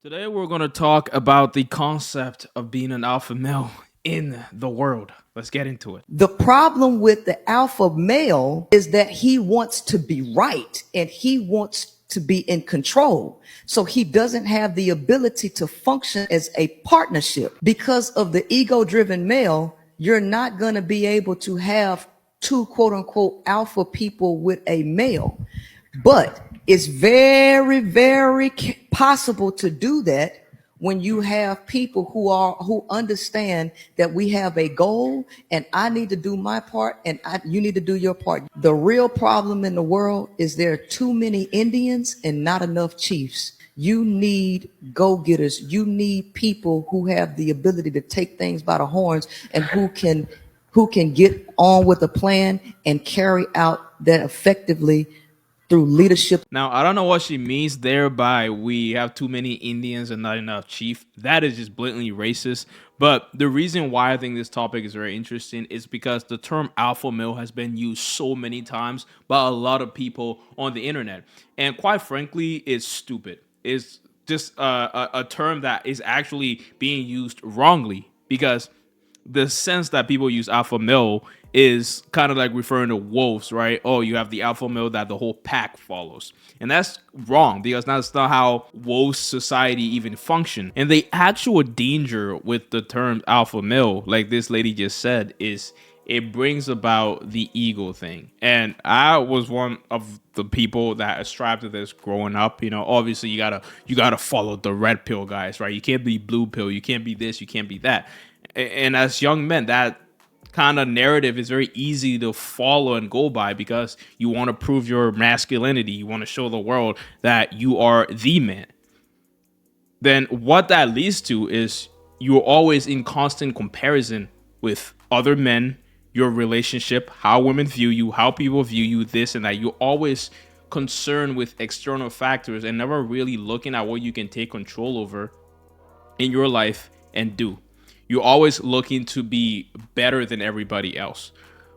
Today, we're going to talk about the concept of being an alpha male in the world. Let's get into it. The problem with the alpha male is that he wants to be right and he wants to be in control. So he doesn't have the ability to function as a partnership. Because of the ego driven male, you're not going to be able to have two quote unquote alpha people with a male. But it's very possible to do that when you have people who understand that we have a goal and I need to do my part and you need to do your part. The real problem in the world is there are too many Indians and not enough chiefs. You need go-getters. You need people who have the ability to take things by the horns and who can get on with a plan and carry out that effectively through leadership. Now, I don't know what she means there by we have too many Indians and not enough chief. That is just blatantly racist. But the reason why I think this topic is very interesting is because the term alpha male has been used so many times by a lot of people on the internet. And quite frankly, it's stupid. It's just a term that is actually being used wrongly because the sense that people use alpha male is kind of like referring to wolves, right? Oh, you have the alpha male that the whole pack follows. And that's wrong because that's not how wolf society even function. And the actual danger with the term alpha male, like this lady just said, is it brings about the ego thing. And I was one of the people that ascribed to this growing up. You know, obviously you gotta follow the red pill guys, right? You can't be blue pill, you can't be this, you can't be that. And as young men, that kind of narrative is very easy to follow and go by because you want to prove your masculinity. You want to show the world that you are the man. Then what that leads to is you're always in constant comparison with other men, your relationship, how women view you, how people view you, this and that. You're always concerned with external factors and never really looking at what you can take control over in your life and do. You're always looking to be better than everybody else.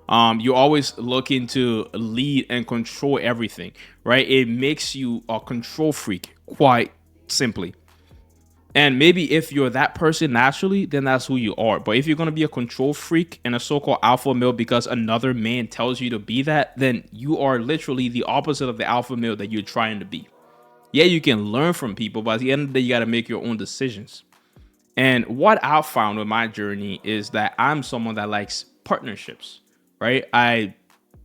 You're always looking to lead and control everything, right? It makes you a control freak, quite simply. And maybe if you're that person naturally, then that's who you are. But if you're going to be a control freak and a so called alpha male because another man tells you to be that, then you are literally the opposite of the alpha male that you're trying to be. Yeah, you can learn from people, but at the end of the day, you got to make your own decisions. And what I've found with my journey is that I'm someone that likes partnerships, right? I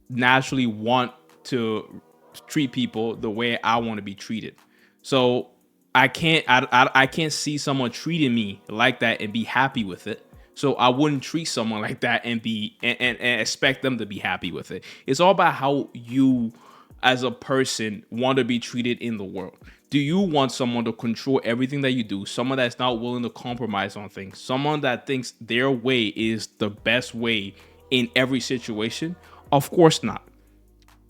naturally want to treat people the way I want to be treated. So I can't see someone treating me like that and be happy with it. So I wouldn't treat someone like that and and expect them to be happy with it. It's all about how you as a person want to be treated in the world. Do you want someone to control everything that you do? Someone that's not willing to compromise on things? Someone that thinks their way is the best way in every situation? Of course not.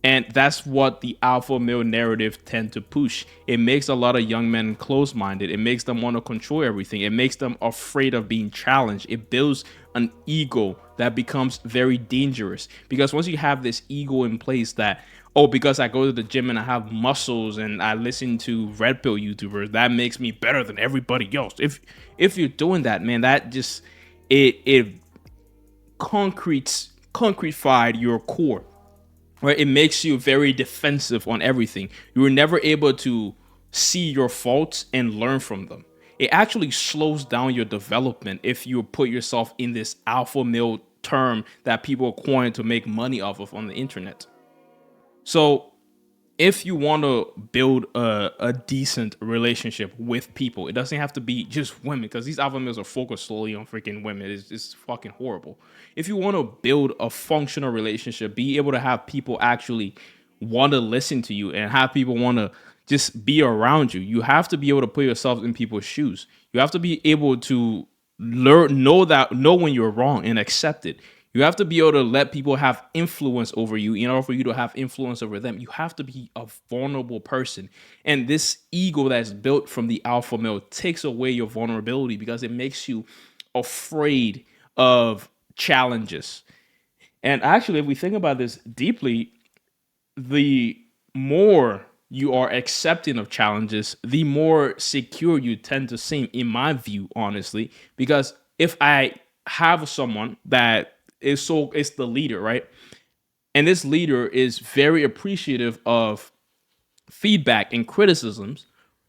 And that's what the alpha male narrative tend to push. It makes a lot of young men close-minded. It makes them want to control everything. It makes them afraid of being challenged. It builds an ego that becomes very dangerous. Because once you have this ego in place that, oh, because I go to the gym and I have muscles and I listen to red pill YouTubers, that makes me better than everybody else. If you're doing that, man, that just it concretified your core, right? It makes you very defensive on everything. You were never able to see your faults and learn from them. It actually slows down your development if you put yourself in this alpha male term that people are coined to make money off of on the internet. So if you want to build a decent relationship with people, it doesn't have to be just women because these alpha males are focused solely on freaking women. It's fucking horrible. If you want to build a functional relationship, be able to have people actually want to listen to you and have people want to just be around you, you have to be able to put yourself in people's shoes. You have to be able to know when you're wrong and accept it. You have to be able to let people have influence over you in order for you to have influence over them. You have to be a vulnerable person. And this ego that's built from the alpha male takes away your vulnerability because it makes you afraid of challenges. And actually, if we think about this deeply, the more you are accepting of challenges, the more secure you tend to seem, in my view, honestly. Because if I have someone that is the leader, right? And this leader is very appreciative of feedback and criticisms,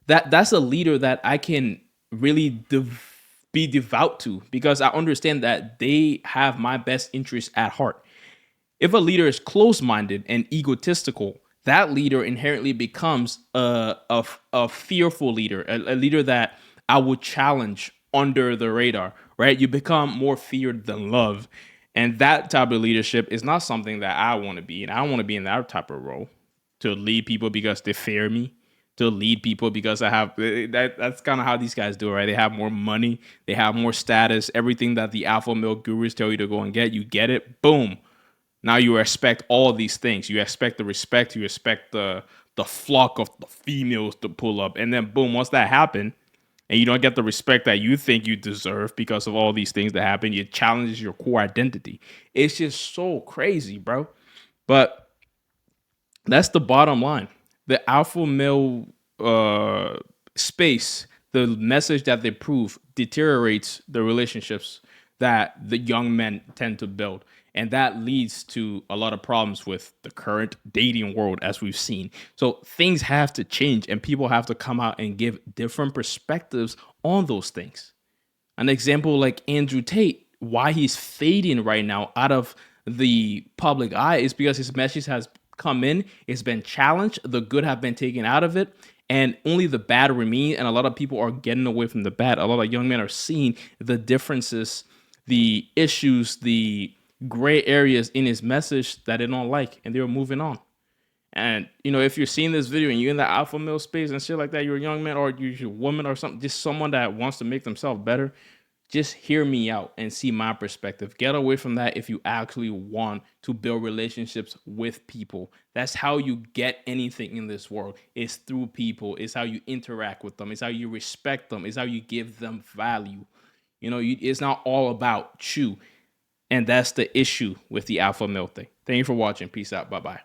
that's a leader that I can really be devout to, because I understand that they have my best interest at heart. If a leader is close-minded and egotistical, that leader inherently becomes a fearful leader, a leader that I would challenge under the radar, right? You become more feared than loved. And that type of leadership is not something that I want to be in. I don't want to be in that type of role, to lead people because they fear me, to lead people because I have that's kind of how these guys do it, right? They have more money, they have more status, everything that the alpha male gurus tell you to go and get, you get it, boom. Now you expect all of these things. You expect the respect, you expect the flock of the females to pull up, and then boom, once that happen, and you don't get the respect that you think you deserve because of all these things that happen, it challenges your core identity. It's just so crazy, bro. But that's the bottom line. The alpha male uh, space, the message that they prove deteriorates the relationships that the young men tend to build. And that leads to a lot of problems with the current dating world, as we've seen. So things have to change, and people have to come out and give different perspectives on those things. An example like Andrew Tate, why he's fading right now out of the public eye is because his message has come in, it's been challenged, the good have been taken out of it, and only the bad remain. And a lot of people are getting away from the bad. A lot of young men are seeing the differences, the issues, the gray areas in his message that they don't like, and they're moving on. And if you're seeing this video and you're in the alpha male space and shit like that, you're a young man or you're a woman or something, just someone that wants to make themselves better, just hear me out and see my perspective. Get away from that if you actually want to build relationships with people. That's how you get anything in this world. It's through people. It's how you interact with them. It's how you respect them. It's how you give them value. It's not all about you. And that's the issue with the alpha male thing. Thank you for watching. Peace out. Bye bye.